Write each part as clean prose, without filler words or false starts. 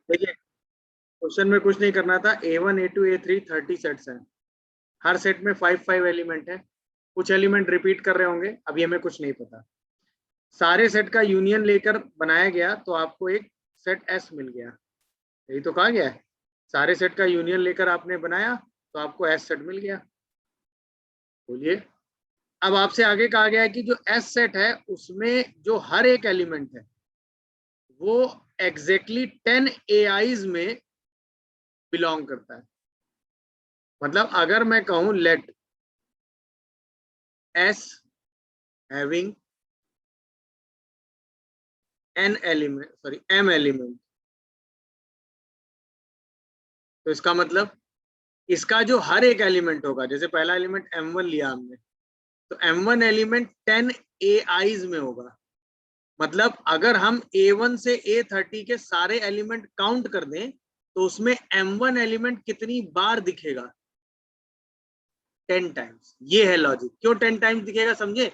देखिए क्वेश्चन में कुछ नहीं करना था। A1 A2 A3 30 सेट्स हैं, हर सेट में 5 एलिमेंट है, कुछ एलिमेंट रिपीट कर रहे होंगे, अभी हमें कुछ नहीं पता। सारे सेट का यूनियन लेकर बनाया गया तो आपको एक सेट S मिल गया, यही तो कहा गया है। सारे सेट का यूनियन लेकर आपने बनाया तो आपको S सेट मिल गया। बोलिए, अब आपसे आगे कहा गया है कि जो S सेट है उसमें जो हर एक एलिमेंट है वो एग्जैक्टली 10 AIs में बिलोंग करता है। मतलब अगर मैं कहूं let S having n element, sorry m element, तो इसका मतलब इसका जो हर एक एलिमेंट होगा, जैसे पहला एलिमेंट M1 लिया हमने, तो M1 एलिमेंट 10 AIs में होगा। मतलब अगर हम A1 से A30 के सारे एलिमेंट काउंट कर दें तो उसमें M1 एलिमेंट कितनी बार दिखेगा? 10 टाइम्स। ये है लॉजिक। क्यों 10 टाइम्स दिखेगा समझे?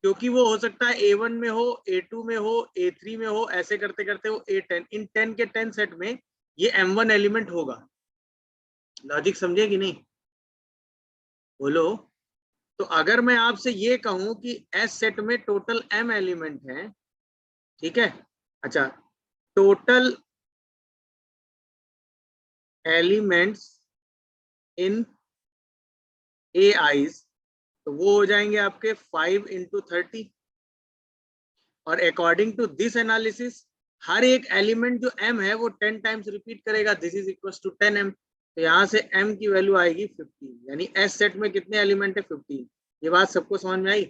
क्योंकि वो हो सकता है A1 में हो, A2 में हो, A3 में हो, ऐसे करते करते वो A10, इन 10 के 10 सेट में ये M1 एलिमेंट होगा। लॉजिक समझे कि नहीं? बोलो। तो अगर मैं आपसे ये कहूं कि S सेट में टोटल M एलिमेंट है, ठीक है, अच्छा, टोटल एलिमेंट्स इन AIs, तो वो हो जाएंगे आपके 5 इंटू 30। और अकॉर्डिंग टू दिस एनालिसिस हर एक एलिमेंट जो M है वो 10 टाइम्स रिपीट करेगा, this is equal to 10M। तो यहाँ से M की वैल्यू आएगी 15, यानी S सेट में कितने एलिमेंट है? 15। ये बात सबको समझ में आई?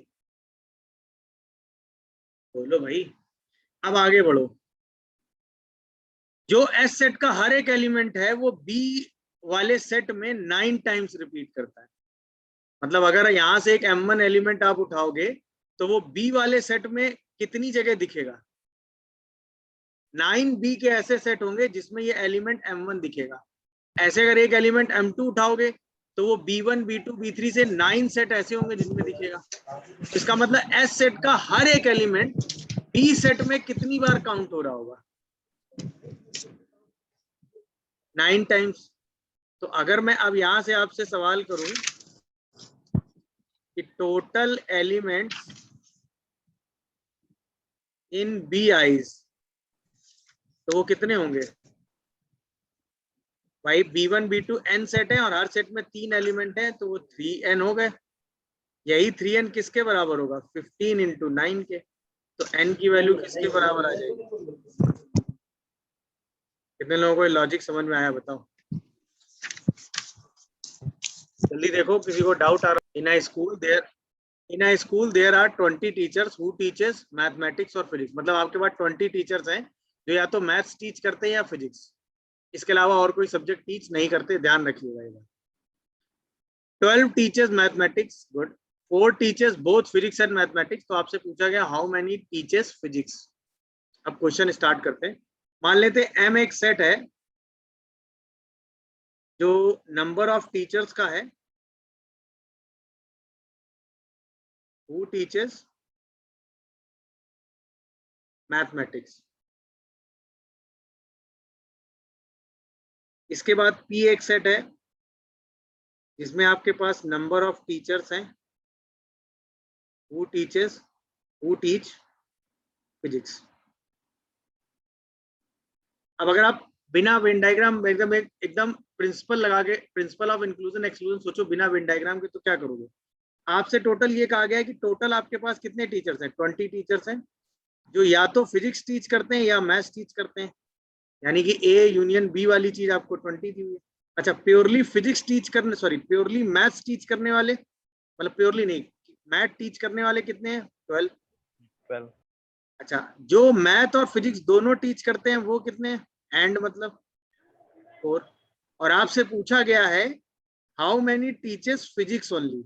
बोलो भाई। अब आगे बढ़ो। जो S सेट का हर एक एलिमेंट है वो B वाले सेट में 9 टाइम्स रिपीट करता है। मतलब अगर यहाँ से एक M1 एलिमेंट आप उठाओगे तो वो B वाले सेट में कितनी जगह दिखेगा? 9B के ऐसे सेट होंगे जिसमें ये एलिमेंट M1 दिखेगा। ऐसे अगर एक एलिमेंट M2 उठाओगे तो वो B1 B2 B3 से 9 सेट ऐसे होंगे जिसमें दिखेगा। इसका मतलब S सेट का हर एक एलिमेंट B सेट में कितनी बार काउंट हो रहा होगा? 9 टाइम्स। तो अगर मैं अब यहां से आपसे सवाल करूं कि टोटल एलिमेंट्स इन BIs, तो वो कितने होंगे? भाई B1 B2 N सेट है और हर सेट में 3 एलिमेंट है, तो वो 3N हो गए। यही 3N किसके बराबर होगा? 15 इंटू 9 के। तो N की वैल्यू किसके बराबर आ जाएगी? कितने लोगों को लॉजिक समझ में आया बताओ? जल्दी देखो, किसी को डाउट आ रहा? In a school there are 20 teachers who teaches mathematics और फिजिक्स। मतलब आपके पास 20 टीचर्स हैं जो या तो मैथ्स टीच करते हैं या फिजिक्स, इसके अलावा और कोई सब्जेक्ट टीच नहीं करते, ध्यान रखिएगा। 12 teachers mathematics, good. 4 teachers both physics and mathematics. तो आपसे पूछा गया हाउ मेनी टीचर्स फिजिक्स। अब क्वेश्चन स्टार्ट करते हैं। मान लेते हैं M एक सेट है जो नंबर ऑफ टीचर्स का है, हु टीचर्स मैथमेटिक्स। इसके बाद P एक सेट है जिसमें आपके पास नंबर ऑफ टीचर्स हैं हु टीच फिजिक्स। अब अगर आप बिना वेन डायग्राम एकदम प्रिंसिपल लगा के, प्रिंसिपल ऑफ इंक्लूजन एक्सक्लूजन सोचो बिना वेन डायग्राम के, तो क्या करोगे? आपसे टोटल ये कहा गया है कि टोटल आपके पास कितने टीचर्स हैं? 20 टीचर्स हैं जो या तो फिजिक्स टीच करते हैं या मैथ्स टीच करते हैं, यानी कि A यूनियन B वाली चीज आपको 20 दी हुई है। अच्छा, प्योरली फिजिक्स टीच करने, सॉरी प्योरली मैथ्स टीच करने वाले, मतलब प्योरली नहीं, मैथ टीच करने वाले कितने हैं? 12। अच्छा, जो मैथ और फिजिक्स दोनों टीच करते हैं वो कितने हैं? एंड मतलब 4। और आपसे पूछा गया है how many teachers physics only.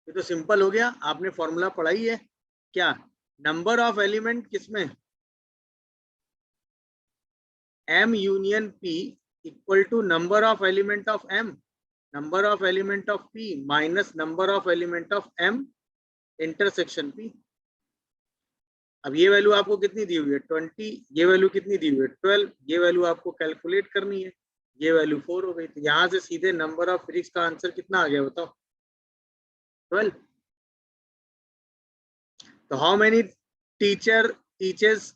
ये तो सिंपल हो गया, आपने फॉर्मूला पढ़ा ही है क्या? नंबर ऑफ एलिमेंट किसमें? M union P equal to number of element of M, number of element of P minus number of element of M intersection P। अब ये वैल्यू आपको कितनी दी हुई है 20, ये वैल्यू कितनी दी हुई है 12, ये वैल्यू आपको कैलकुलेट करनी है, ये वैल्यू 4 हो गई। तो यहाँ से सीधे नंबर ऑफ फिजिक्स का आंसर कितना आ गया बताओ 12। तो how many teacher teachers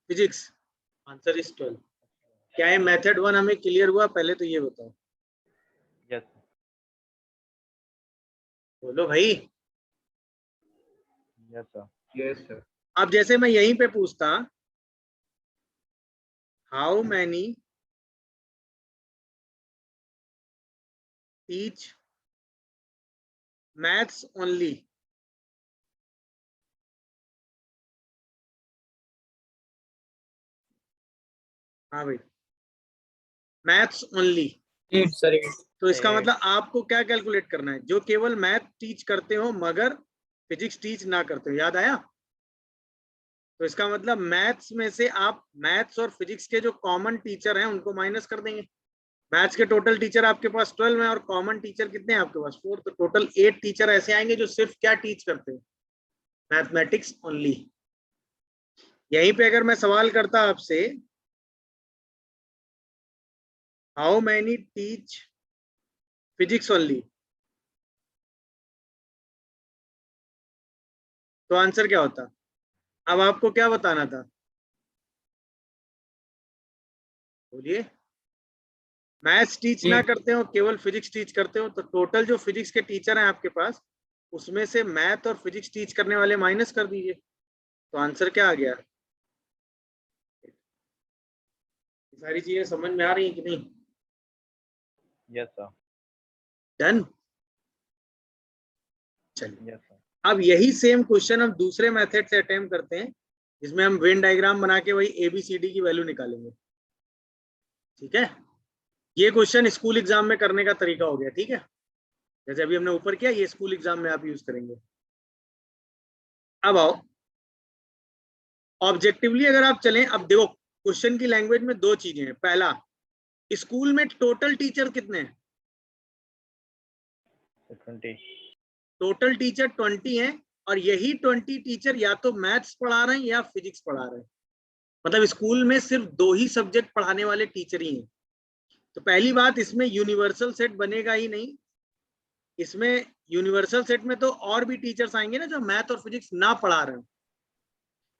physics, answer is 12। क्या ये मेथड 1 हमें क्लियर हुआ? पहले तो ये बताओ। यस बोलो भाई। Yes sir. Yes sir. अब जैसे मैं यहीं पे पूछता how many teach maths only, हाँ भाई मैथ्स ओनली, 8 सर 8। तो इसका 8 मतलब आपको क्या कैलकुलेट करना है? जो केवल मैथ टीच करते हो मगर फिजिक्स टीच ना करते हो। याद आया? तो इसका मतलब मैथ्स में से आप मैथ्स और फिजिक्स के जो कॉमन टीचर हैं उनको माइनस कर देंगे। मैथ्स के टोटल टीचर आपके पास 12 हैं और कॉमन टीचर कितने हैं आपके पास 4, तो टोटल 8 टीचर ऐसे आएंगे जो सिर्फ क्या टीच करते हैं? Mathematics only. यहीं पे अगर मैं सवाल करता आपसे how many teach physics only, तो आंसर क्या होता? अब आपको क्या बताना था? बोलिए। मैथ्स टीच ना 8 करते हो, केवल फिजिक्स टीच करते हो, तो टोटल जो फिजिक्स के टीचर हैं आपके पास उसमें से मैथ और फिजिक्स टीच करने वाले माइनस कर दीजिए, तो आंसर क्या आ गया? सारी चीजें समझ में आ रही हैं कि नहीं? Yes sir. डन। चलिए यस सर। अब यही सेम क्वेश्चन हम दूसरे मेथड से अटेम्प्ट करते हैं जिसमें हम वेन डायग्राम बना के वही एबीसीडी की वैल्यू निकालेंगे। ठीक है, ये क्वेश्चन स्कूल एग्जाम में करने का तरीका हो गया। ठीक है, जैसे अभी हमने ऊपर किया, ये स्कूल एग्जाम में आप यूज करेंगे। अब आओ ऑब्जेक्टिवली अगर आप चलें, अब देखो क्वेश्चन की लैंग्वेज में दो चीजें हैं। पहला, स्कूल में टोटल टीचर कितने हैं? 20। टोटल टीचर 20 हैं और यही 20 टीचर या तो मैथ्स पढ़ा रहे हैं या फिजिक्स पढ़ा रहे हैं। मतलब स्कूल में सिर्फ 2 ही सब्जेक्ट पढ़ाने वाले टीचर ही हैं। तो पहली बात, इसमें यूनिवर्सल सेट बनेगा ही नहीं। इसमें यूनिवर्सल सेट में तो और भी टीचर्स आएंगे ना जो मैथ और फिजिक्स ना पढ़ा रहे हैं,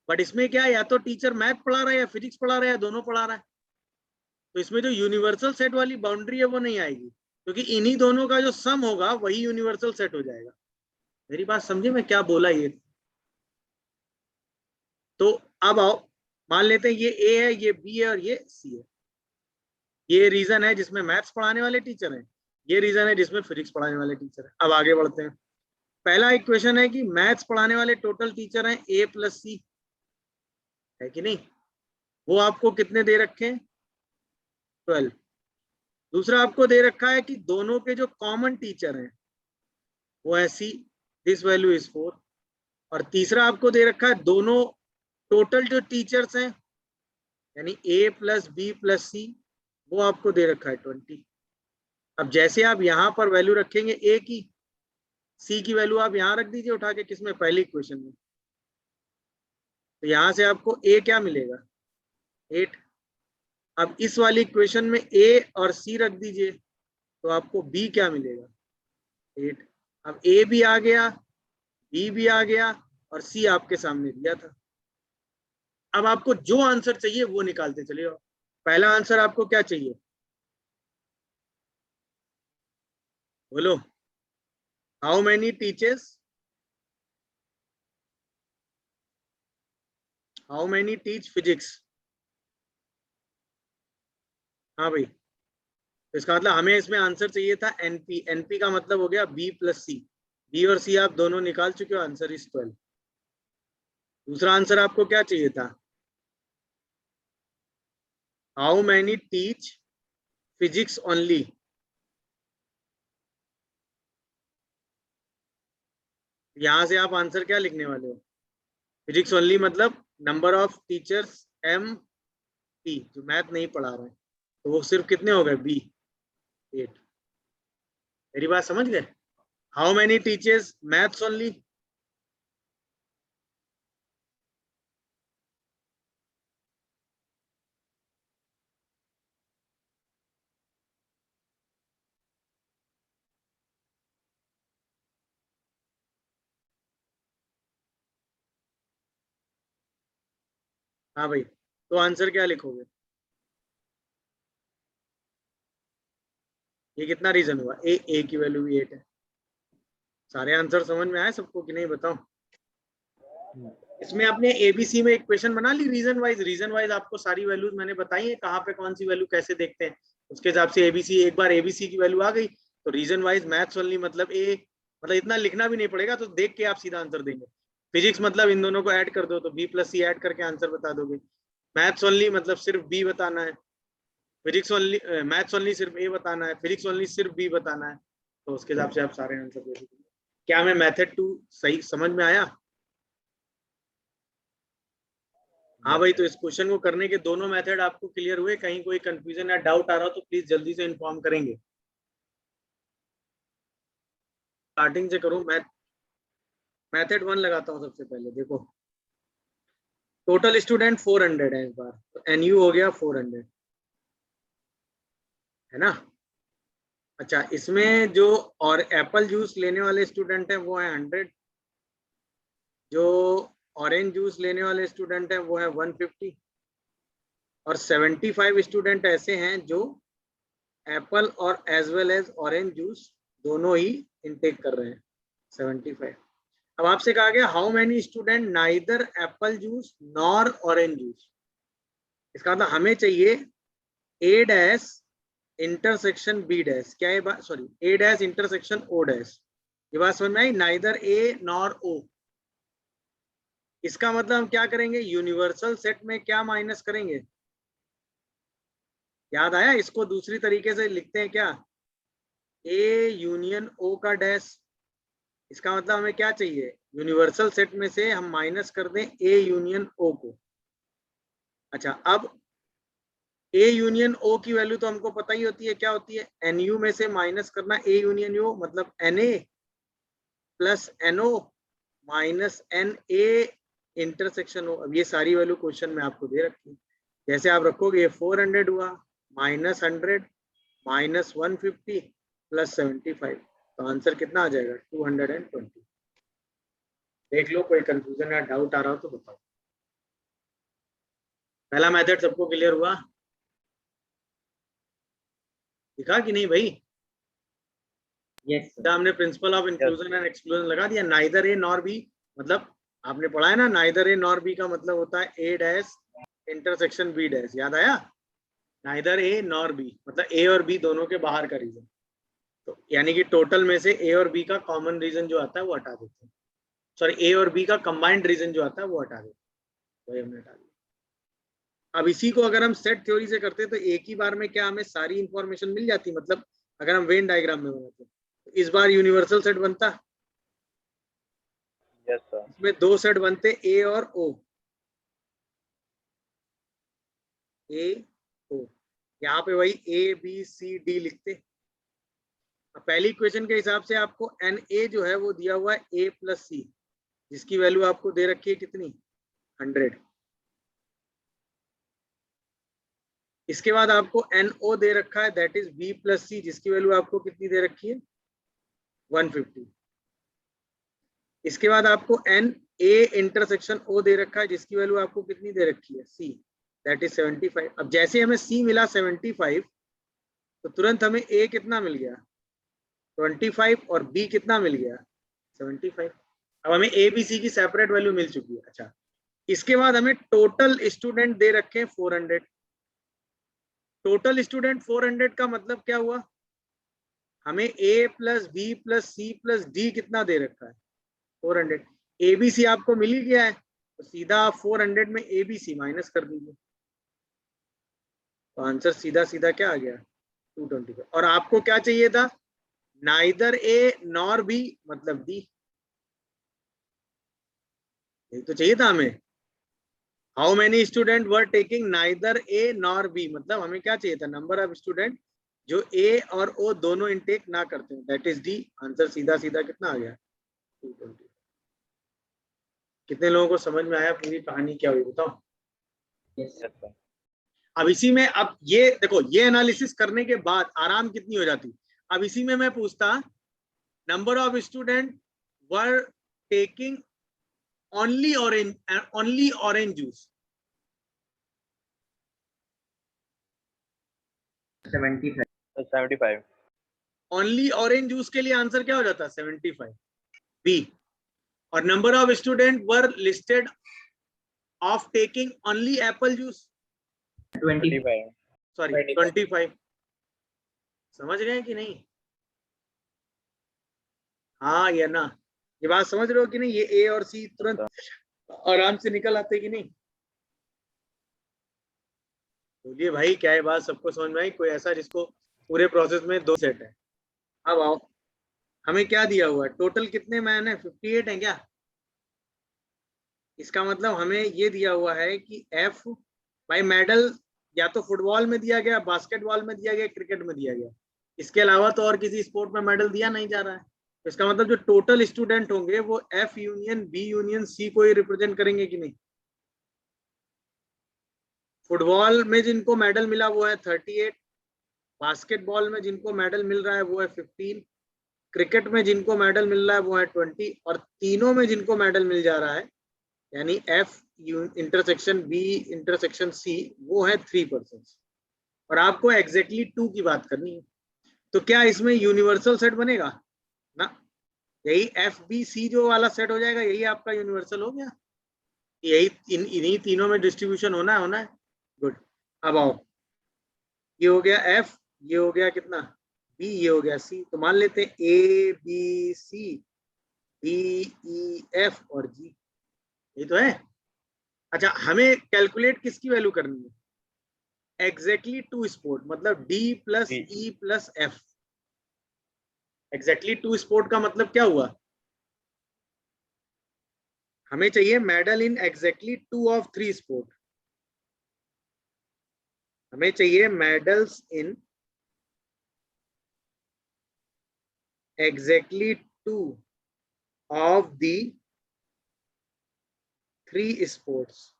बट इसमें क्या है, या तो टीचर मैथ पढ़ा रहा है या फिजिक्स पढ़ा रहा है या दोनों पढ़ा रहा है। तो इसमें जो यूनिवर्सल सेट वाली बाउंड्री है वो नहीं आएगी, क्योंकि इन्हीं दोनों का जो सम होगा वही यूनिवर्सल सेट हो जाएगा। मेरी बात समझे मैं क्या बोला ये? तो अब आओ मान लेते हैं ये ए है, ये बी है और ये सी है। ये रीजन है जिसमें मैथ्स पढ़ाने वाले टीचर हैं, ये रीजन है जिसमें फिजिक्स पढ़ाने वाले टीचर हैं। अब आगे बढ़ते हैं। पहला इक्वेशन है कि मैथ्स पढ़ाने वाले टोटल टीचर हैं ए प्लस सी, है कि नहीं? वो आपको कितने दे रखे हैं? 12। दूसरा आपको दे रखा है कि दोनों के जो कॉमन टीचर हैं वो है सी, दिस वैल्यू इज 4। और तीसरा आपको दे रखा है दोनों टोटल जो टीचर्स हैं यानी ए प्लस बी प्लस सी, वो आपको दे रखा है 20। अब जैसे आप यहाँ पर वैल्यू रखेंगे ए की, सी की वैल्यू आप यहाँ रख दीजिए उठा के, किसमें? पहले इक्वेशन में। तो यहाँ से आपको ए क्या मिलेगा? 8। अब इस वाली इक्वेशन में ए और सी रख दीजिए तो आपको बी क्या मिलेगा? 8। अब ए भी आ गया, बी भी आ गया और सी आपके सामने दिया था। अब आपको जो आंसर चाहिए वो निकालते चलिए। पहला आंसर आपको क्या चाहिए? बोलो। How many teachers, how many teach physics? हाँ भाई, तो इसका मतलब हमें इसमें आंसर चाहिए था एनपी। एनपी का मतलब हो गया बी प्लस सी। बी और सी आप दोनों निकाल चुके हो, आंसर इज 12। दूसरा आंसर आपको क्या चाहिए था? How many teach physics only? यहां से आप आंसर क्या लिखने वाले हो? फिजिक्स ओनली मतलब number of teachers M P, जो मैथ नहीं पढ़ा रहे हैं, तो वो सिर्फ कितने हो गए? बी 8। मेरी बात समझ गए? How many teachers maths only? हाँ भाई, तो आंसर क्या लिखोगे? ये कितना रीजन हुआ? ए की वैल्यू भी 8 है। सारे आंसर समझ में आए सबको कि नहीं बताओ? इसमें आपने एबीसी में एक क्वेश्चन बना ली रीजन वाइज आपको सारी वैल्यूज मैंने बताई है, कहाँ पे कौन सी वैल्यू कैसे देखते हैं, उसके हिसाब से एबीसी, एक बार एबीसी की वैल्यू आ गई तो रीजन वाइज मैथ्स ओनली, मतलब मतलब इतना लिखना भी नहीं पड़ेगा, तो देख के आप सीधा आंसर देंगे। फिजिक्स मतलब इन दोनों को ऐड कर दो तो बी प्लस सी ऐड करके आंसर बता दोगे। मैथ्स ओनली मतलब सिर्फ बी बताना है, फिजिक्स ओनली मैथ्स ओनली सिर्फ ए बताना है, फिजिक्स ओनली सिर्फ बी बताना है, तो उसके हिसाब से आप सारे आंसर दे दोगे। क्या मैं मेथड 2 सही समझ में आया? हाँ यस भाई, तो सर। इस क्वेश्चन को करने के दोनों मेथड आपको क्लियर हुए? कहीं कोई कंफ्यूजन या डाउट आ रहा हो तो प्लीज जल्दी से इन्फॉर्म करेंगे। स्टार्टिंग से करूं मैं? मेथड 1 लगाता हूं सबसे पहले। देखो, टोटल स्टूडेंट 400 है इस बार, तो एनयू हो गया 400, है ना? अच्छा, इसमें जो और एप्पल जूस लेने वाले स्टूडेंट हैं वो है 100, जो ऑरेंज जूस लेने वाले स्टूडेंट हैं वो है 150, और 75 स्टूडेंट ऐसे हैं जो एप्पल और as well as orange juice दोनों ही इनटेक कर रहे हैं, 75। अब आपसे कहा गया how many student neither Apple juice nor orange juice. इसका मतलब हमें चाहिए ए डैश इंटरसेक्शन बी डैश, क्या ये बात, सॉरी, ए डैश इंटरसेक्शन ओ डैश। ये बात समझ में आई? नाइदर ए नॉर ओ। इसका मतलब हम क्या करेंगे? यूनिवर्सल सेट में क्या माइनस करेंगे? याद आया? इसको दूसरी तरीके से लिखते हैं क्या? ए यूनियन ओ का डैश। इसका मतलब हमें क्या चाहिए? यूनिवर्सल सेट में से हम माइनस कर दें ए यूनियन ओ को। अच्छा, अब ए यूनियन ओ की वैल्यू तो हमको पता ही होती है, क्या होती है? एन यू में से माइनस करना ए यूनियन यू, मतलब N A plus N O minus N A intersection O. अब ये सारी वैल्यू क्वेश्चन में आपको दे रखी है। जैसे आप रखोगे, ये 400 हुआ, माइनस 100 माइनस 150 प्लस 75, तो आंसर कितना आ जाएगा? 220। देख लो, कोई कंफ्यूजन या डाउट आ रहा हो तो बताओ। पहला मेथड सबको क्लियर हुआ? दिखा कि नहीं भाई? Yes sir. हमने principle of inclusion and exclusion लगा दिया। नाइदर ए नॉर बी, मतलब आपने पढ़ा है ना, नाइदर ए नॉर बी का मतलब होता है ए डैश इंटरसेक्शन बी डैश। याद आया? नाइदर ए नॉर बी मतलब ए और बी दोनों के बाहर का रीजन, तो यानी कि टोटल में से ए और बी का कॉमन रीजन जो आता है वो हटा देते हैं, सॉरी, ए और बी का कंबाइंड रीजन जो आता है वो हटा देते हैं, वही हमने हटा दिया। अब इसी को अगर हम सेट थ्योरी से करते तो एक ही बार में क्या हमें सारी इंफॉर्मेशन मिल जाती? मतलब अगर हम वेन डायग्राम में बनाते तो इस बार यूनिवर्सल सेट बनता। Yes sir. इसमें दो सेट बनते, ए और ओ, ए ओ। यहाँ पे वही ए बी सी डी लिखते। पहली इक्वेशन के हिसाब से आपको एन ए जो है वो दिया हुआ है ए प्लस सी, जिसकी वैल्यू आपको दे रखी है कितनी? 100। इसके बाद आपको एन ओ दे रखा है, दैट इज बी प्लस सी, जिसकी वैल्यू आपको कितनी दे रखी है? 150। इसके बाद आपको एन ए इंटरसेक्शन ओ दे रखा है, जिसकी वैल्यू आपको कितनी दे रखी है? सी, दैट इज 75। अब जैसे हमें सी मिला 75, तो तुरंत हमें ए कितना मिल गया? 25, और बी कितना मिल गया? 75। अब हमें ए बी सी की सेपरेट वैल्यू मिल चुकी है। अच्छा, इसके बाद हमें टोटल स्टूडेंट दे रखे हैं 400। टोटल स्टूडेंट 400 का मतलब क्या हुआ? हमें A plus B plus C plus D कितना दे रखा है? 400। ए बी सी आपको मिल ही गया है, तो सीधा आप 400 में ए बी सी माइनस कर दीजिए, तो आंसर सीधा सीधा क्या आ गया? 225। और आपको क्या चाहिए था? नाइदर ए नॉर बी मतलब डी, यही तो चाहिए था हमें। How many student were taking neither A nor be, मतलब हमें क्या चाहिए था? नंबर ऑफ स्टूडेंट जो ए और ओ दोनों इनटेक ना करते हैं, दैट इज डी। आंसर सीधा सीधा कितना आ गया? 220। कितने लोगों को समझ में आया पूरी कहानी क्या हुई बताओ? Yes yes sir. अब इसी में, अब ये देखो, ये एनालिसिस करने के बाद आराम कितनी हो जाती। अब इसी में मैं पूछता, number of student were taking only orange juice, 75. 75. Only orange juice के लिए आंसर क्या हो जाता? 75 बी. और number of student were listed of taking only Apple juice 20. 25. Sorry 25. समझ गए कि नहीं? हाँ या ना? ये बात समझ रहे हो कि नहीं? ये ए और सी तुरंत आराम से निकल आते कि नहीं? बोलिए भाई, क्या है बात? सबको समझ में आई? कोई ऐसा जिसको पूरे प्रोसेस में 2 सेट है? अब आओ, हमें क्या दिया हुआ है? टोटल कितने मैन है? 58 है क्या? इसका मतलब हमें ये दिया हुआ है कि एफ भाई मेडल या तो फुटबॉल में दिया गया, बास्केटबॉल में दिया गया, क्रिकेट में दिया गया, इसके अलावा तो और किसी स्पोर्ट में मेडल दिया नहीं जा रहा है। तो इसका मतलब जो टोटल स्टूडेंट होंगे वो F union B union C को ही रिप्रेजेंट करेंगे कि नहीं? फुटबॉल में जिनको मेडल मिला वो है 38, बास्केटबॉल में जिनको मेडल मिल रहा है वो है 15, क्रिकेट में जिनको मेडल मिल रहा है वो है 20, और तीनों में जिनको मेडल मिल जा रहा है यानी F intersection B intersection C वो है 3%। और आपको एग्जैक्टली 2 की बात करनी है। तो क्या इसमें यूनिवर्सल सेट बनेगा ना? यही एफ बी सी जो वाला सेट हो जाएगा, यही आपका यूनिवर्सल हो गया। यही इन्हीं तीनों में डिस्ट्रीब्यूशन होना है। गुड। अब आओ, ये हो गया एफ, ये हो गया कितना बी, ये हो गया सी। तो मान लेते हैं A B C D E F और जी, यही तो है। अच्छा, हमें कैलकुलेट किसकी वैल्यू करनी है? एग्जैक्टली 2 स्पोर्ट, मतलब D plus E plus F. Exactly 2 sport का मतलब क्या हुआ? हमें चाहिए medal in exactly 2 of 3 sport. हमें चाहिए medals in exactly 2 of the 3 sports.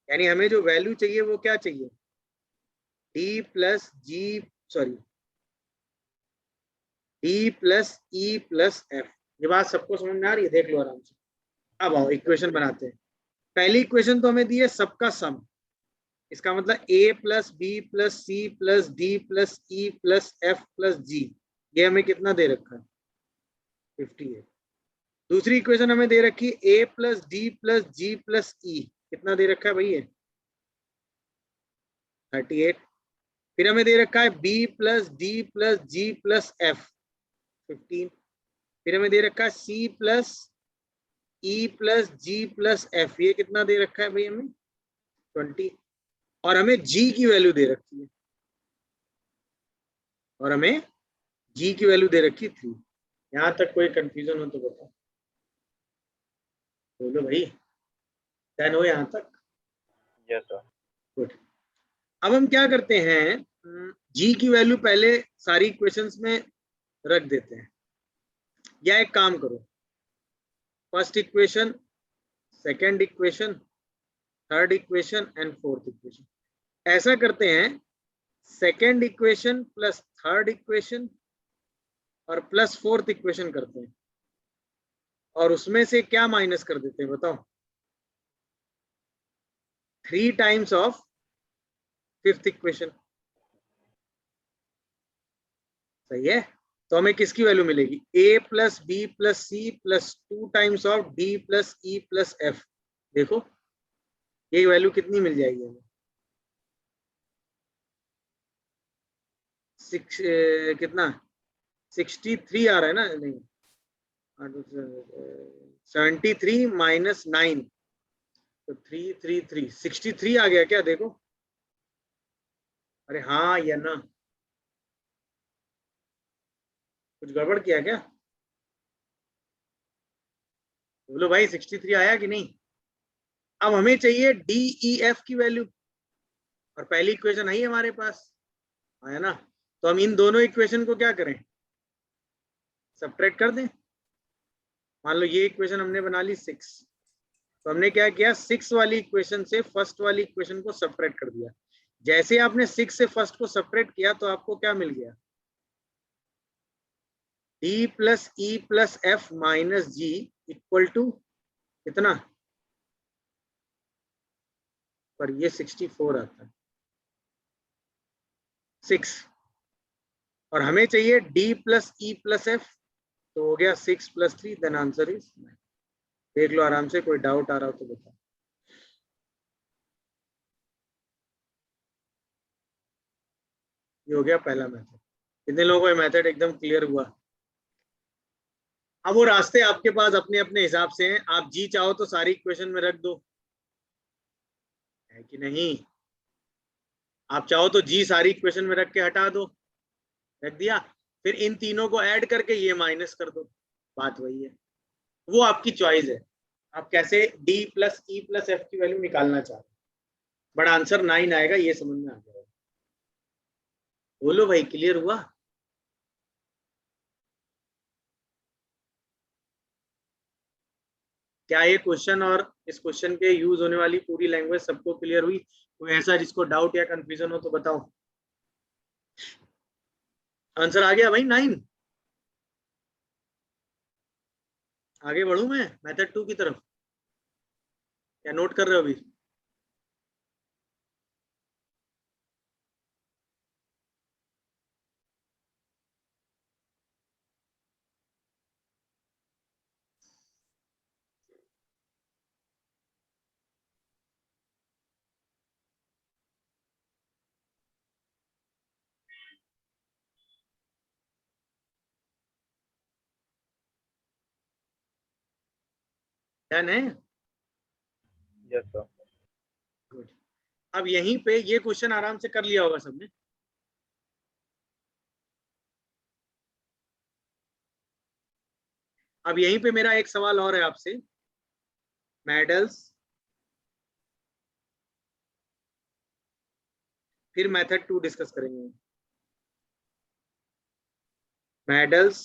यानी हमें जो वैल्यू चाहिए वो क्या चाहिए? D plus G, sorry D plus E plus F. ये बात सबको समझ में आ रही है? देख लो आराम से। अब आओ इक्वेशन बनाते हैं। पहली इक्वेशन तो हमें दी है सबका सम। इसका मतलब A plus B plus C plus D plus E plus F plus G, ये हमें कितना दे रखा है? 58। दूसरी इक्वेशन हमें दे रखी है A plus D plus ji plus ई, कितना दे रखा है भाई? ये 38। फिर हमें दे रखा है बी प्लस डी प्लस जी प्लस एफ 15। फिर हमें दे रखा है सी प्लस ई प्लस जी प्लस एफ, ये कितना दे रखा है भाई हमें? 20। और हमें जी की वैल्यू दे रखी है, और हमें जी की वैल्यू दे रखी 3। यहां तक कोई कंफ्यूजन हो तो बताओ, बोलो भाई। डन हो यहां तक? Yes, sir. गुड। अब हम क्या करते हैं, जी की वैल्यू पहले सारी इक्वेशंस में रख देते हैं, या एक काम करो, first equation, second equation, third equation and fourth equation. ऐसा करते हैं, second equation plus third equation और प्लस फोर्थ इक्वेशन करते हैं, और उसमें से क्या माइनस कर देते हैं बताओ? 3 टाइम्स ऑफ फिफ्थ इक्वेशन। सही है? तो हमें किसकी वैल्यू मिलेगी? A plus B plus C plus 2 times of D plus E plus F. देखो ये वैल्यू कितनी मिल जाएगी हमें? कितना 63 आ रहा है ना? नहीं, 73 माइनस 9, तो 333, 63 आ गया क्या? देखो, अरे हाँ या ना? कुछ गड़बड़ किया क्या? बोलो भाई, 63 आया कि नहीं? अब हमें चाहिए डी ई एफ की वैल्यू, और पहली इक्वेशन है हमारे पास, आया ना? तो हम इन दोनों इक्वेशन को क्या करें? सब्ट्रैक्ट कर दें। मान लो ये इक्वेशन हमने बना ली 6, तो हमने क्या किया, 6 वाली इक्वेशन से फर्स्ट वाली इक्वेशन को सब्ट्रैक्ट कर दिया। जैसे आपने 6 से फर्स्ट को सब्ट्रैक्ट किया तो आपको क्या मिल गया? D plus E plus F minus G equal to कितना? पर ये 64 आता है। 6 और हमें चाहिए d plus e plus f, तो हो गया 6 प्लस 3, देन आंसर इज 9। देख लो आराम से, कोई डाउट आ रहा हो तो बताओ। ये हो गया पहला मेथड। कितने लोगों को ये मेथड एकदम क्लियर हुआ? अब वो रास्ते आपके पास अपने अपने हिसाब से हैं। आप जी चाहो तो सारी इक्वेशन में रख दो, है कि नहीं? आप चाहो तो जी सारी इक्वेशन में रख के हटा दो, रख दिया, फिर इन तीनों को ऐड करके ये माइनस कर दो, बात वही है। वो आपकी चॉइस है, आप कैसे d plus E plus F की वैल्यू निकालना चाहते हैं। बट आंसर 9 आएगा, ये समझ में आ गया? बोलो भाई, क्लियर हुआ? क्या ये क्वेश्चन और इस क्वेश्चन के यूज होने वाली पूरी लैंग्वेज सबको क्लियर हुई? कोई ऐसा जिसको डाउट या कंफ्यूजन हो तो बताओ। आंसर आ गया भाई 9। आगे बढ़ू मैं मेथड 2 की तरफ, क्या नोट कर रहे हो अभी? डन है? Yes sir. गुड। अब यहीं पे ये क्वेश्चन आराम से कर लिया होगा सबने। अब यहीं पे मेरा एक सवाल और है आपसे, मेडल्स, फिर मेथड 2 डिस्कस करेंगे। Medals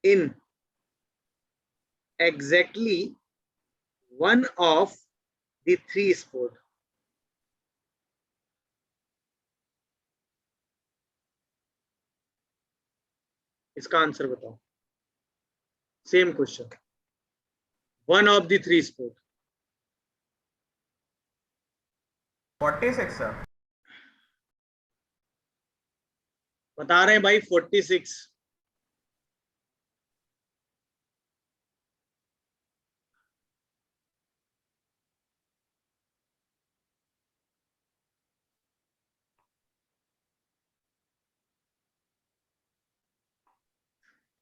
in exactly one of the 3 sport. इसका आंसर बताओ। Same question, one of the 3 sport. 46 sir. बता रहे हैं भाई 46।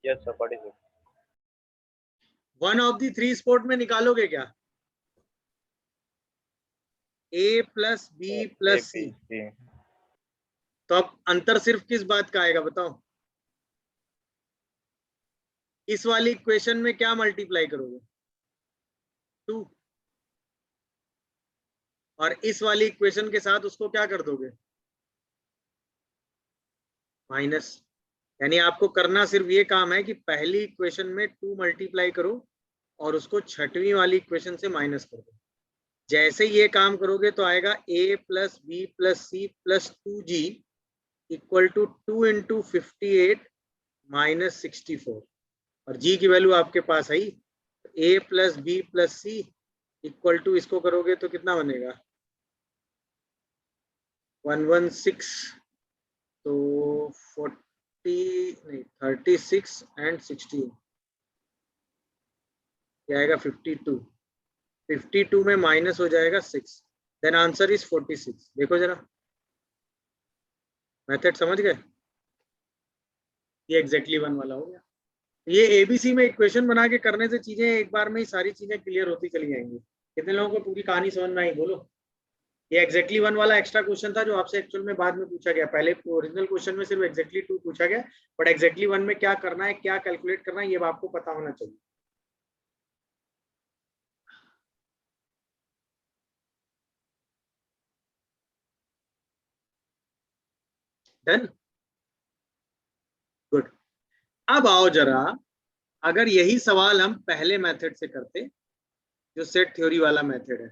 Yes sir 46। One of the 3 sport में निकालोगे क्या? ए प्लस बी प्लस सी। तो अब अंतर सिर्फ किस बात का आएगा बताओ? इस वाली इक्वेशन में क्या मल्टीप्लाई करोगे? 2। और इस वाली इक्वेशन के साथ उसको क्या कर दोगे? माइनस। यानी आपको करना सिर्फ ये काम है कि पहली इक्वेशन में 2 मल्टीप्लाई करो और उसको छठवीं वाली इक्वेशन से माइनस कर दो। जैसे ये काम करोगे तो आएगा a plus B plus C plus 2g equal to 2 into 58 minus 64, और g की वैल्यू आपके पास आई। a plus B plus C equal to, इसको करोगे तो कितना बनेगा? 116, तो 40 नहीं 36 एंड 16 ये आएगा 52। 52 में माइनस हो जाएगा 6, देन आंसर इज 46। देखो जरा, मेथड समझ गए? ये एग्जैक्टली 1 वाला हो गया। ये एबीसी में इक्वेशन बना के करने से चीजें एक बार में ही सारी चीजें क्लियर होती चली जाएंगी। कितने लोगों को पूरी कहानी समझ में आई बोलो? ये एग्जैक्टली 1 वाला एक्स्ट्रा क्वेश्चन था जो आपसे एक्चुअल में बाद में पूछा गया। पहले ओरिजिनल क्वेश्चन में सिर्फ एग्जैक्टली 2 पूछा गया, बट एग्जैक्टली 1 में क्या करना है, क्या कैलकुलेट करना है, ये आपको पता होना चाहिए। Done, good. अब आओ जरा, अगर यही सवाल हम पहले मेथड से करते, जो सेट थ्योरी वाला मेथड है,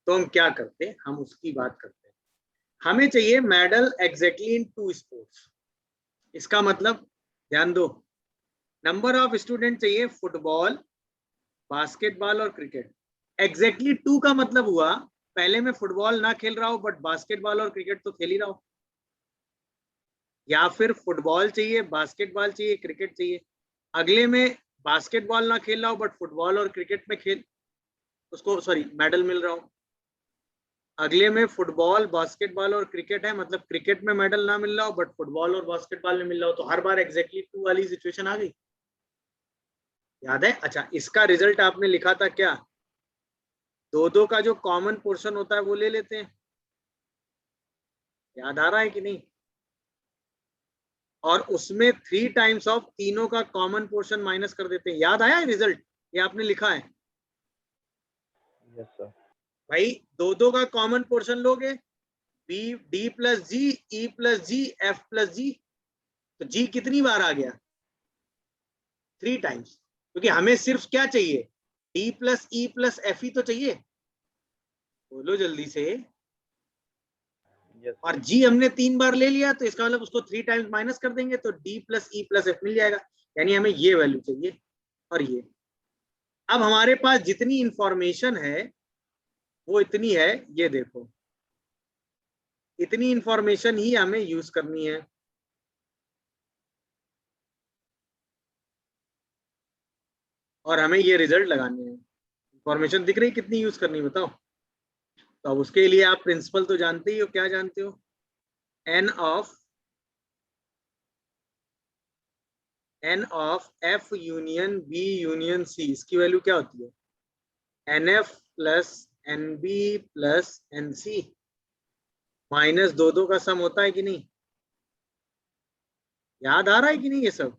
तो हम क्या करते? हम उसकी बात करते हैं। हमें चाहिए मेडल एग्जैक्टली इन 2 स्पोर्ट्स। इसका मतलब ध्यान दो, नंबर ऑफ स्टूडेंट चाहिए फुटबॉल, बास्केटबॉल और क्रिकेट। एग्जैक्टली टू का मतलब हुआ पहले मैं फुटबॉल ना खेल रहा हूं बट बास्केटबॉल और क्रिकेट तो खेल ही रहा हूं, या फिर फुटबॉल चाहिए, बास्केटबॉल चाहिए, क्रिकेट चाहिए। अगले में बास्केटबॉल ना खेल रहा हूं बट फुटबॉल और क्रिकेट में खेल उसको सॉरी मेडल मिल रहा हूं। अगले में फुटबॉल, बास्केटबॉल और क्रिकेट है, मतलब क्रिकेट में मेडल ना मिल रहा हो बट फुटबॉल और बास्केटबॉल में मिल रहा हो, तो हर बार एग्जैक्टली टू वाली सिचुएशन आ गई। याद है? अच्छा, इसका रिजल्ट आपने लिखा था क्या, दो दो का जो कॉमन पोर्शन होता है वो ले लेते हैं। याद आ रहा है कि नहीं? और उसमें 3 टाइम्स ऑफ तीनों का कॉमन पोर्शन माइनस कर देते हैं। याद आया है रिजल्ट? ये आपने लिखा है यस सर। भाई, दो दो का कॉमन पोर्शन लोगे, बी डी प्लस जी, ई प्लस जी, एफ प्लस जी, तो जी कितनी बार आ गया? 3 टाइम्स, क्योंकि हमें सिर्फ क्या चाहिए, D plus E plus F ही तो चाहिए। बोलो जल्दी से। यस और सर। जी हमने 3 बार ले लिया, तो इसका मतलब उसको 3 टाइम्स माइनस कर देंगे तो D plus E plus F मिल जाएगा, यानी हमें ये वैल्यू चाहिए और ये। अब हमारे पास जितनी इंफॉर्मेशन है वो इतनी है, ये देखो, इतनी इंफॉर्मेशन ही हमें यूज करनी है। और हमें ये रिजल्ट लगाने हैं। इंफॉर्मेशन दिख रही कितनी यूज करनी बताओ? तो अब उसके लिए आप प्रिंसिपल तो जानते ही हो, क्या जानते हो, N of F union B union C, इसकी वैल्यू क्या होती है, N F plus N B plus N C minus दो दो का सम होता है कि नहीं? याद आ रहा है कि नहीं ये सब?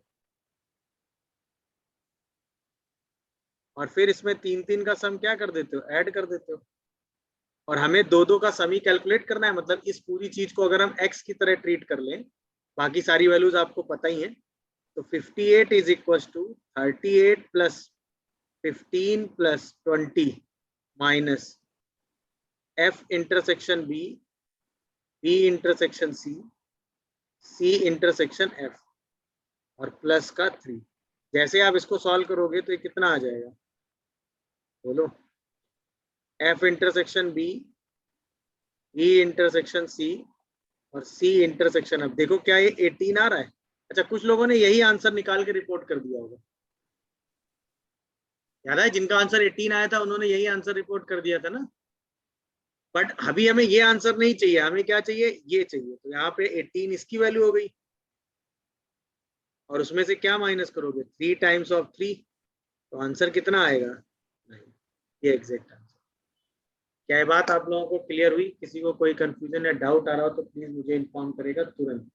और फिर इसमें 3 3 का सम क्या कर देते हो, ऐड कर देते हो। और हमें दो दो का सम ही कैलकुलेट करना है, मतलब इस पूरी चीज को अगर हम x की तरह ट्रीट कर लें, बाकी सारी वैल्यूज आपको पता ही है, तो 58 is equal to 38 plus 15 plus 20 minus F intersection B, B intersection C, C intersection F, और प्लस का 3। जैसे आप इसको सॉल्व करोगे तो ये कितना आ जाएगा, बोलो, F intersection B, B intersection C और सी इंटरसेक्शन एफ। देखो क्या ये 18 आ रहा है? अच्छा, कुछ लोगों ने यही आंसर निकाल के रिपोर्ट कर दिया होगा। याद है जिनका आंसर 18 आया था उन्होंने यही आंसर रिपोर्ट कर दिया था ना। बट अभी हमें ये आंसर नहीं चाहिए, हमें क्या चाहिए, ये चाहिए। तो यहाँ पे 18 इसकी वैल्यू हो गई, और उसमें से क्या माइनस करोगे, 3 टाइम्स ऑफ 3, तो आंसर कितना आएगा, नहीं, ये एग्जैक्ट आंसर। क्या ये बात आप लोगों को क्लियर हुई? किसी को कोई कंफ्यूजन या डाउट आ रहा हो तो प्लीज मुझे इन्फॉर्म करेगा तुरंत।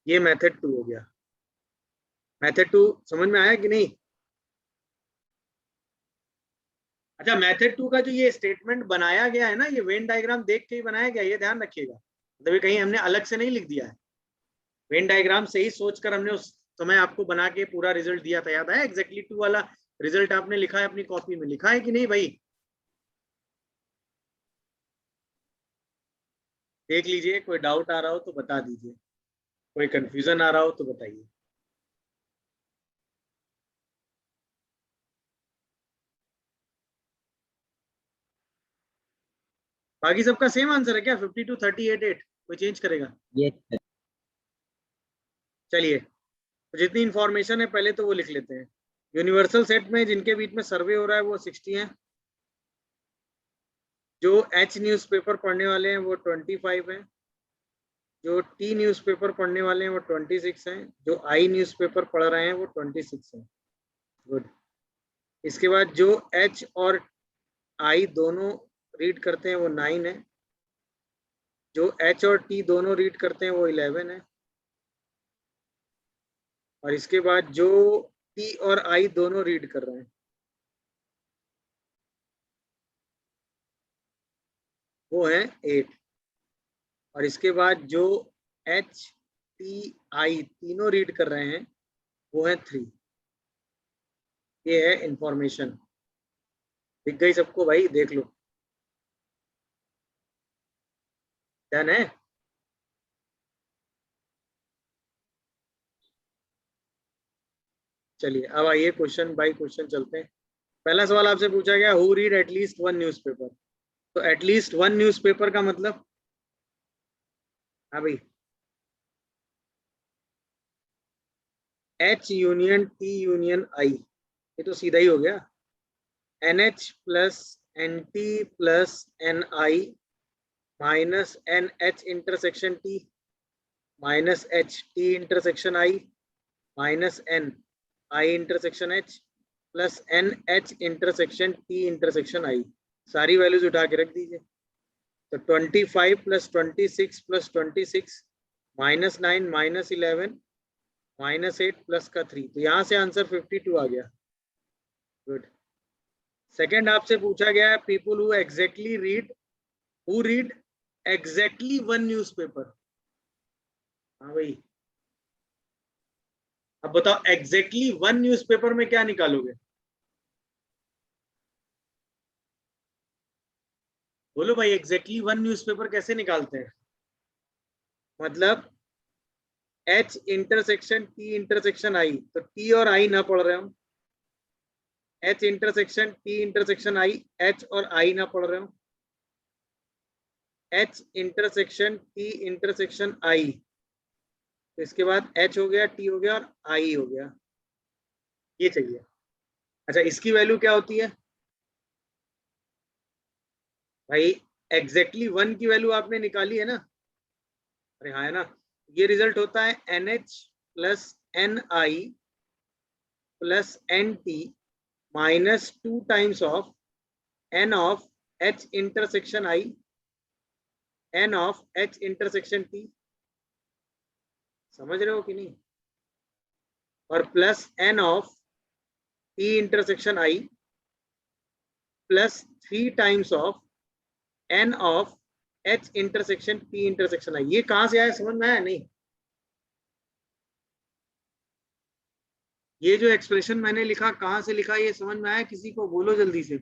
ये मेथड 2 हो गया। मेथड 2 समझ में आया कि नहीं? अच्छा, मेथड 2 का जो ये स्टेटमेंट बनाया गया है ना, ये वेन डायग्राम देख के ही बनाया गया, ये ध्यान रखिएगा, मतलब ये कहीं हमने अलग से नहीं लिख दिया है। वेन डायग्राम से ही सोचकर हमने उस समय आपको बना के पूरा रिजल्ट दिया था। याद है? एग्जैक्टली 2 वाला रिजल्ट आपने लिखा है अपनी कॉपी में, लिखा है कि नहीं भाई? देख लीजिए, कोई डाउट आ रहा हो तो बता दीजिए, कोई कंफ्यूजन आ रहा हो तो बताइए। बाकी सबका सेम आंसर है क्या, 52 38 8? कोई चेंज करेगा? Yes, sir. चलिए, तो जितनी इंफॉर्मेशन है पहले तो वो लिख लेते हैं। यूनिवर्सल सेट में जिनके बीच में सर्वे हो रहा है वो 60 है, जो एच न्यूज़पेपर पढ़ने वाले हैं वो 25 हैं, जो टी न्यूज़पेपर पढ़ने वाले हैं वो 26 हैं, जो आई न्यूज़पेपर पढ़ रहे हैं वो 26 हैं। गुड। इसके बाद जो एच और आई दोनों रीड करते हैं वो 9 है, जो एच और टी दोनों रीड करते हैं वो 11 है, और इसके बाद जो टी और आई दोनों रीड कर रहे हैं वो है 8, और इसके बाद जो एच टी आई तीनों रीड कर रहे हैं वो है 3। ये है इंफॉर्मेशन। दिख गई सबको भाई? देख लो, डन है। चलिए अब आइए क्वेश्चन बाय क्वेश्चन चलते हैं। पहला सवाल आपसे पूछा गया, who read at least one newspaper. तो एटलीस्ट वन न्यूज़पेपर का मतलब, हाँ भाई, H union T union I, ये तो सीधा ही हो गया। NH plus NT plus NI minus NH intersection T minus HT intersection I minus NI intersection H plus NH intersection T intersection I। सारी वैल्यूज उठा के रख दीजिए। तो 25 plus 26 plus 26 minus 9 minus 11 minus 8 plus का 3, तो यहाँ से आंसर 52 आ गया। गुड। सेकंड आपसे पूछा गया है, people who exactly read, who read exactly one newspaper. हाँ भाई, अब बताओ एग्जैक्टली वन न्यूज़पेपर में क्या निकालोगे? बोलो भाई, एग्जैक्टली वन न्यूज़पेपर कैसे निकालते हैं? मतलब H intersection T intersection I, तो T और I ना पढ़ रहे हो। H intersection T intersection I, H और I ना पढ़ रहे हो। H intersection T intersection I, तो इसके बाद H हो गया, T हो गया और I हो गया, ये चाहिए। अच्छा, इसकी वैल्यू क्या होती है भाई? एग्जैक्टली वन की वैल्यू आपने निकाली है ना? अरे हाँ, है ना। ये रिजल्ट होता है NH plus NI plus NT minus 2 times of N of H intersection I, N of H intersection T। समझ रहे हो कि नहीं? और plus N of T intersection I plus 3 times of N of H intersection T intersection I। ये कहां से आया, समझ में आया नहीं? ये जो एक्सप्रेशन मैंने लिखा, कहां से लिखा, ये समझ में आया किसी को? बोलो जल्दी से।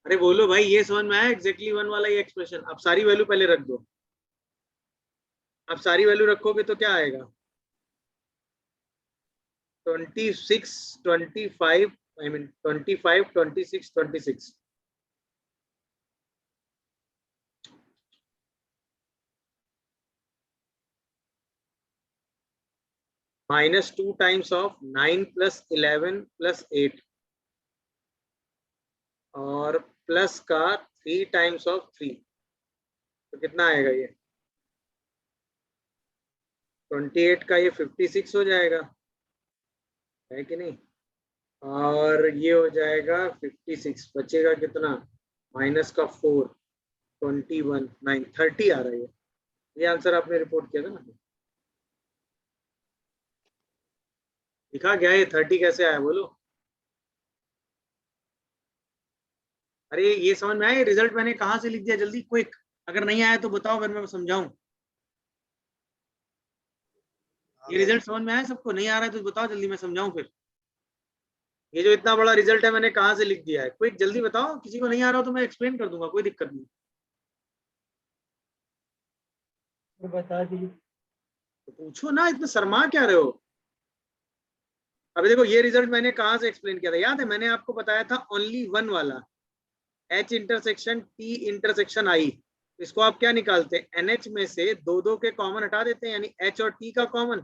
अरे बोलो भाई, ये समझ में आया एग्जैक्टली वन वाला ये एक्सप्रेशन? अब सारी वैल्यू पहले रख दो। अब सारी वैल्यू रखोगे तो क्या आएगा? 26 25, I mean 25 26 26, minus 2 times of 9 plus 11 plus 8 और प्लस का 3 टाइम्स ऑफ 3, तो कितना आएगा ये? 28 का ये 56 हो जाएगा, है कि नहीं? और ये हो जाएगा 56, बचेगा कितना? माइनस का 4, 21 9 30 आ रहा है। ये आंसर आपने रिपोर्ट किया था ना? लिखा गया है 30 कैसे आया बोलो? अरे ये समझ में आया, रिजल्ट मैंने कहां से लिख दिया? जल्दी क्विक, अगर नहीं आया तो बताओ, फिर मैं समझाऊं। ये रिजल्ट समझ में आया सबको? नहीं आ रहा है तो बताओ जल्दी, मैं समझाऊं फिर। ये जो इतना बड़ा रिजल्ट है मैंने कहां से लिख दिया है? क्विक जल्दी बताओ, किसी को नहीं आ रहा हो तो मैं एक्सप्लेन कर दूंगा, कोई दिक्कत नहीं। बता दीजिए। तो पूछो ना, इतना शर्मा क्या रहे हो? अभी देखो, ये रिजल्ट मैंने कहां से एक्सप्लेन किया था, याद है? मैंने आपको बताया था ओनली वन वाला, H intersection T intersection I। इसको आप क्या निकालते हैं? NH में से दो दो के कॉमन हटा देते हैं, यानी H और T का कॉमन,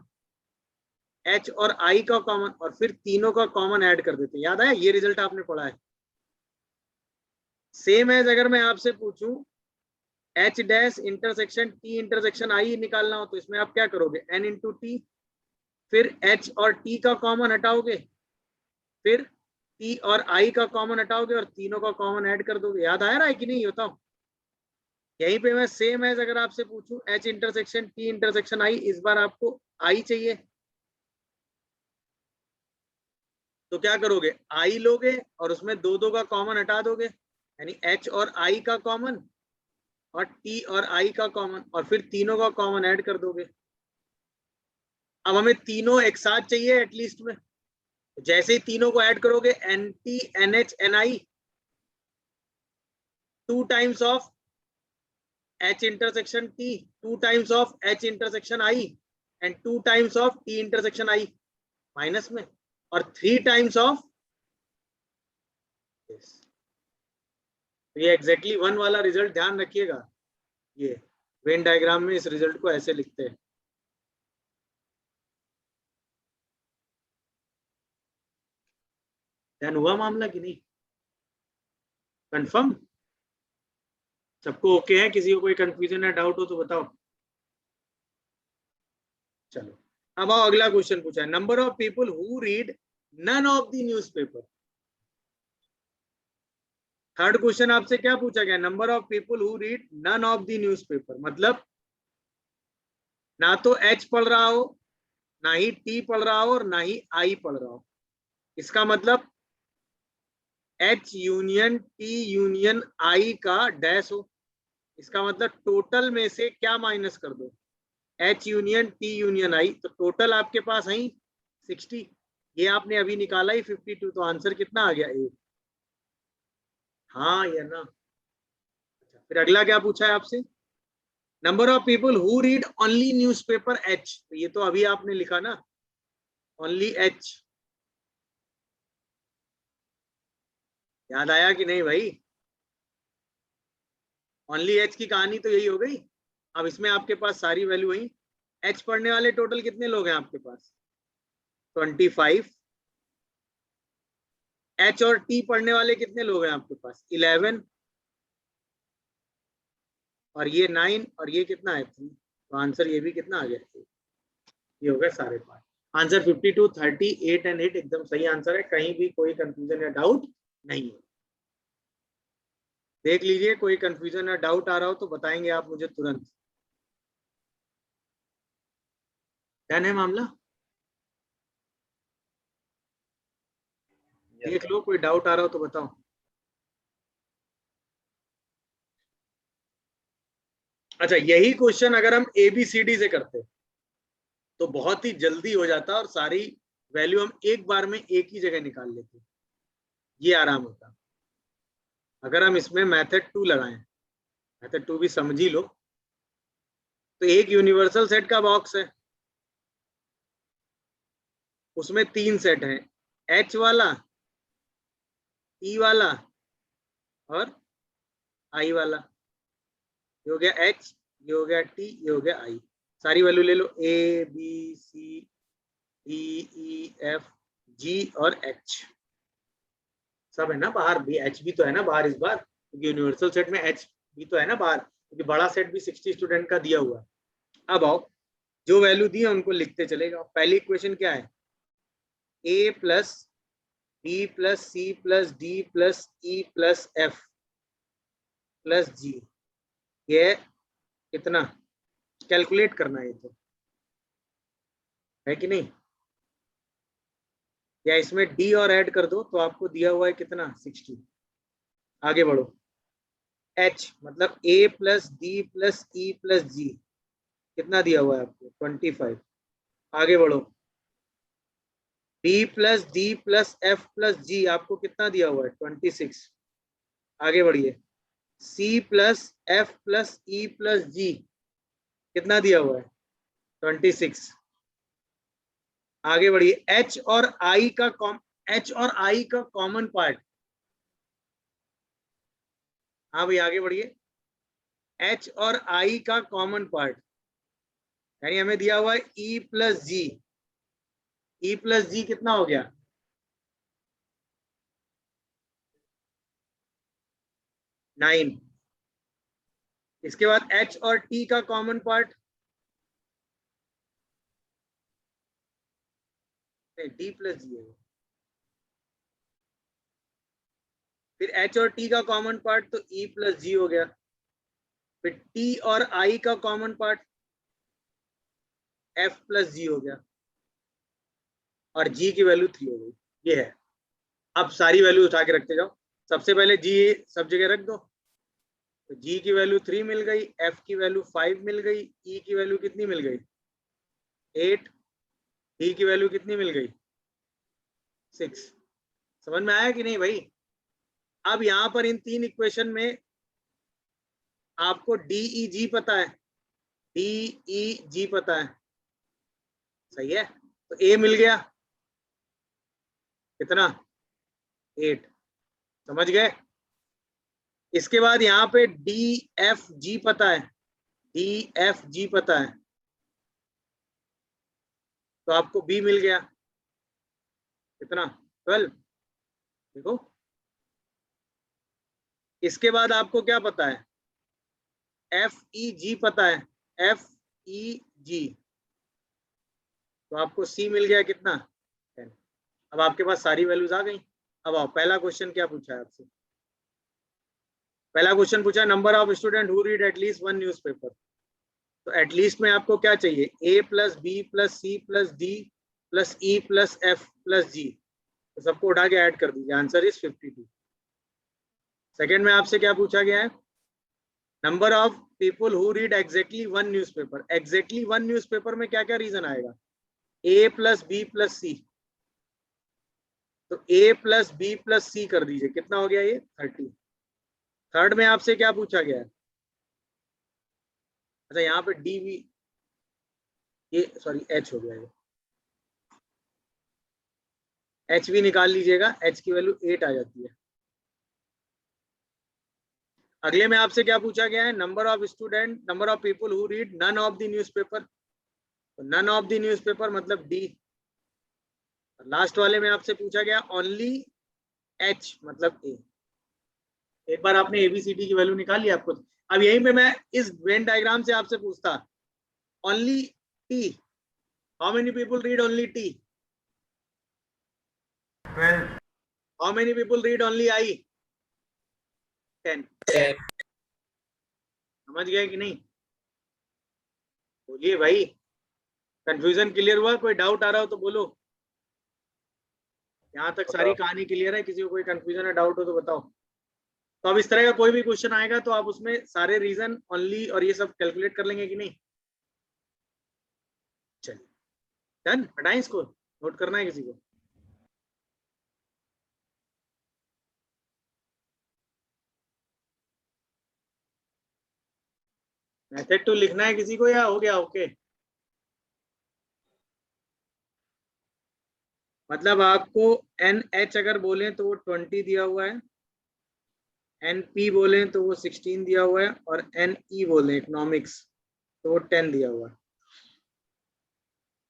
H और I का कॉमन, और फिर तीनों का कॉमन ऐड कर देते हैं। याद आया? ये रिजल्ट आपने पढ़ा है। सेम एज अगर मैं आपसे पूछूं H dash intersection T intersection I निकालना हो, तो इसमें आप क्या करोगे? N इंटू T, फिर H और T का कॉमन हटाओगे, फिर T और I का कॉमन हटाओगे और तीनों का कॉमन ऐड कर दोगे। याद आया रहा है कि नहीं? बताओ। यहीं पे मैं सेम एज अगर आपसे पूछूं H intersection T intersection I, इस बार आपको I चाहिए, तो क्या करोगे? I लोगे और उसमें दो दो का कॉमन हटा दोगे, यानी H और I का कॉमन और T और I का कॉमन, और फिर तीनों का कॉमन ऐड कर दोगे। अब हमें तीनों एक साथ चाहिए एटलीस्ट में, जैसे ही तीनों को ऐड करोगे NT NH NI, 2 times of H intersection T, 2 times of H intersection I and 2 times of T intersection I minus में, और 3 times of yes. तो ये एग्जैक्टली 1 वाला रिजल्ट ध्यान रखिएगा, ये वेन डायग्राम में इस रिजल्ट को ऐसे लिखते हैं। ध्यान हुआ मामला कि नहीं? कंफर्म सबको ओके है? किसी को कोई कंफ्यूजन या डाउट हो तो बताओ। चलो अब आओ, अगला क्वेश्चन पूछा है, number of people who read none of the newspaper. Third question आपसे क्या पूछा गया? Number of people who read none of the newspaper, मतलब ना तो एच पढ़ रहा हो, ना ही टी पढ़ रहा हो, और ना ही आई पढ़ रहा हो। इसका मतलब एच यूनियन टी यूनियन आई का डैश हो। इसका मतलब टोटल में से क्या माइनस कर दो? एच यूनियन टी यूनियन आई। तो टोटल आपके पास है 60, ये आपने अभी निकाला ही 52, तो आंसर कितना आ गया? 8। हाँ या ना? अच्छा, फिर अगला क्या पूछा है आपसे? Number of people who read only newspaper H. तो ये तो अभी आपने लिखा ना, ओनली एच। याद आया कि नहीं भाई? ओनली एच की कहानी तो यही हो गई। अब इसमें आपके पास सारी वैल्यू वही। एच पढ़ने वाले टोटल कितने लोग हैं आपके पास? 25। एच और टी पढ़ने वाले कितने लोग हैं आपके पास? 11। और ये 9, और ये कितना है? 3। तो आंसर ये भी कितना आ गया? ये हो गया सारे 5। आंसर 52, 30, 8 एंड 8 एकदम सही आंसर है। कहीं भी कोई कंफ्यूजन या डाउट नहीं है। देख लीजिए, कोई कंफ्यूजन या डाउट आ रहा हो तो बताएंगे आप मुझे तुरंत। डन है मामला? Yes, देख sir. लो, कोई डाउट आ रहा हो तो बताओ। अच्छा, यही क्वेश्चन अगर हम ABCD से करते तो बहुत ही जल्दी हो जाता और सारी वैल्यू हम एक बार में एक ही जगह निकाल लेते, ये आराम होता। अगर हम इसमें मेथड 2 लगाएं, मेथड 2 भी समझ ही लो, तो एक यूनिवर्सल सेट का बॉक्स है, उसमें 3 सेट हैं, एच वाला, ई वाला और आई वाला। ये हो गया एच, ये हो गया टी, ये हो गया आई। सारी वैल्यू ले लो, A B C D E F G और एच, सब है ना बाहर भी। एच भी तो है ना बाहर इस बार, क्योंकि यूनिवर्सल सेट में एच भी तो है ना बाहर, क्योंकि बड़ा सेट भी 60 स्टूडेंट का दिया हुआ है। अब आओ, जो वैल्यू दी है उनको लिखते चलेगा। पहली इक्वेशन क्या है? A plus B plus C plus D plus E plus F plus G, ये कितना कैलकुलेट करना है, ये तो है कि नहीं? या इसमें डी और ऐड कर दो तो आपको दिया हुआ है कितना? 60। आगे बढ़ो, एच मतलब A plus D plus E plus G, कितना दिया हुआ है आपको? 25। आगे बढ़ो, B plus D plus F plus G, आपको कितना दिया हुआ है? 26। आगे बढ़िए, C plus F plus E plus G, कितना दिया हुआ है? 26। आगे बढ़िए, एच और आई का कॉमन पार्ट। हाँ भाई आगे बढ़िए, एच और आई का कॉमन पार्ट, यानी हमें दिया हुआ है ई प्लस जी। ई प्लस जी कितना हो गया? 9। इसके बाद एच और टी का कॉमन पार्ट, डी प्लस जी है। फिर एच और टी का कॉमन पार्ट तो ई प्लस जी हो गया। फिर टी और आई का कॉमन पार्ट एफ प्लस जी हो गया, और जी की वैल्यू 3 हो गई। ये है। अब सारी वैल्यू उठा के रखते जाओ। सबसे पहले जी सब जगह रख दो, तो जी की वैल्यू 3 मिल गई, एफ की वैल्यू 5 मिल गई, ई की वैल्यू कितनी मिल गई? 8, डी की वैल्यू कितनी मिल गई? 6। समझ में आया कि नहीं भाई? अब यहाँ पर इन 3 इक्वेशन में आपको DEG पता है, DEG पता है, सही है। तो A मिल गया कितना, 8, समझ गए। इसके बाद यहाँ पे DFG पता है, DFG पता है, तो आपको B मिल गया कितना, 12। देखो इसके बाद आपको क्या पता है, FEG पता है, FEG, तो आपको C मिल गया कितना, 10। अब आपके पास सारी वैल्यूज आ गई। अब आओ, पहला क्वेश्चन क्या पूछा है आपसे, पहला क्वेश्चन पूछा number of student who read at least one newspaper. तो एटलीस्ट में आपको क्या चाहिए, A plus B plus C plus D plus E plus F plus G, तो सबको उठा के ऐड कर दीजिए, आंसर इज 52। सेकेंड में आपसे क्या पूछा गया है, number of people who read exactly one newspaper. Exactly one newspaper में क्या क्या रीजन आएगा, A plus B plus C, तो A plus B plus C कर दीजिए, कितना हो गया ये 30। थर्ड में आपसे क्या पूछा गया है, अच्छा यहाँ पे DV, ये सॉरी H हो गया, ये H भी निकाल लीजिएगा, H की वैल्यू 8 आ जाती है। अगले में आपसे क्या पूछा गया है, number of student, number of people who read none of the newspaper, तो नन ऑफ द न्यूज़पेपर मतलब D। लास्ट वाले में आपसे पूछा गया ओनली H मतलब A। एक बार आपने ABCD की वैल्यू निकाल ली आपको। अब यहीं पे मैं इस वेन डायग्राम से आपसे पूछता, only T, how many people read only T, 12. How many people read only I, 10। समझ गए कि नहीं, बोलिए भाई, कंफ्यूजन क्लियर हुआ, कोई डाउट आ रहा हो तो बोलो। यहाँ तक सारी कहानी क्लियर है, किसी को कोई कंफ्यूजन या डाउट हो तो बताओ। तो अब इस तरह का कोई भी क्वेश्चन आएगा तो आप उसमें सारे रीजन ओनली और ये सब कैलकुलेट कर लेंगे कि नहीं। चलिए डन, हटाएं इसको, नोट करना है किसी को। मेथड टू लिखना है किसी को या हो गया ओके। मतलब आपको NH अगर बोले तो वो 20 दिया हुआ है, NP बोले तो वो 16 दिया हुआ है, और NE बोले इकोनॉमिक्स तो वो 10 दिया हुआ है।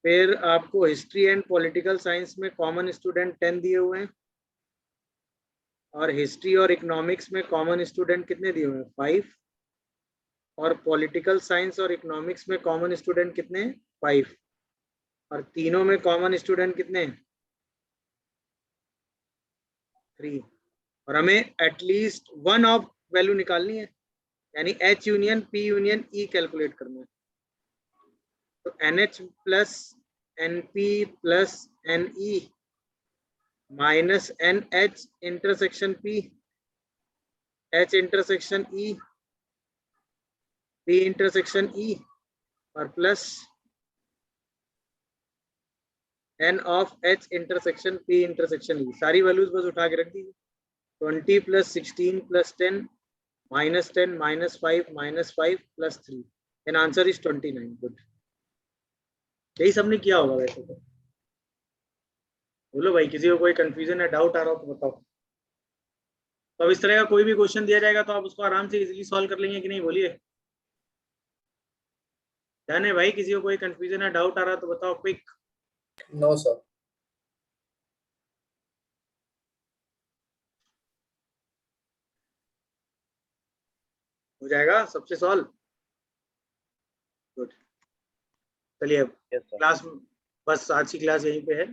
फिर आपको हिस्ट्री एंड पॉलिटिकल साइंस में कॉमन स्टूडेंट 10 दिए हुए हैं, और हिस्ट्री और इकोनॉमिक्स में कॉमन स्टूडेंट कितने दिए हुए हैं, 5, और पॉलिटिकल साइंस और इकोनॉमिक्स में कॉमन स्टूडेंट कितने, 5, और तीनों में कॉमन स्टूडेंट कितने, 3। और हमें एटलीस्ट वन ऑफ वैल्यू निकालनी है, यानी H union P union E calculate करना है। तो NH plus NP plus NE minus NH intersection P, H intersection E, P intersection E, और plus N of H intersection P intersection E। सारी values बस उठा के रख दीजिए, 20 plus 16 plus 10 minus 10 minus 5 plus 3, an answer is 29। Good, यही सबने किया होगा वैसे तो। बोलो भाई, किसी को कोई कंफ्यूजन है, डाउट आ रहा हो तो बताओ। तो अब इस तरह का कोई भी क्वेश्चन दिया जाएगा तो आप उसको आराम से इजीली सॉल्व कर लेंगे कि नहीं, बोलिए। डन है भाई, किसी को कोई कंफ्यूजन है, डाउट आ रहा तो बताओ क्विक। No sir. हो जाएगा सबसे सॉल्व। गुड, चलिए अब Yes, sir. क्लास, बस आज की क्लास यहीं पे है।